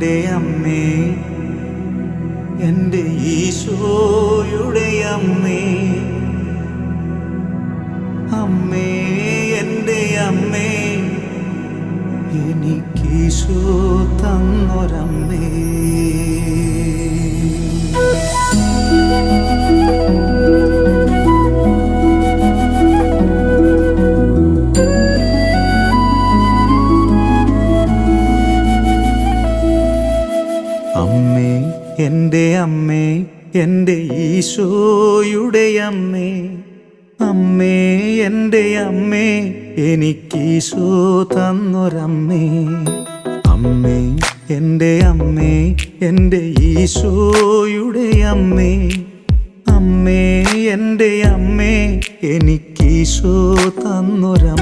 എൻ്റെ അമ്മേ, എൻ്റെ ഈശോയുടെ അമ്മേ, അമ്മേ എൻ്റെ അമ്മേ, എനിക്കീശോ തന്നൊരമ്മേ. അമ്മേ എൻ്റെ അമ്മേ, എൻ്റെ ഈശോയുടെ അമ്മേ, അമ്മേ എൻ്റെ അമ്മേ, എനിക്കീശോ തന്നൊരമ്മേ. അമ്മേ എൻ്റെ അമ്മേ, എൻ്റെ ഈശോയുടെ അമ്മേ, അമ്മേ എൻ്റെ അമ്മേ, എനിക്കീശോ തന്നൊരമ്മേ.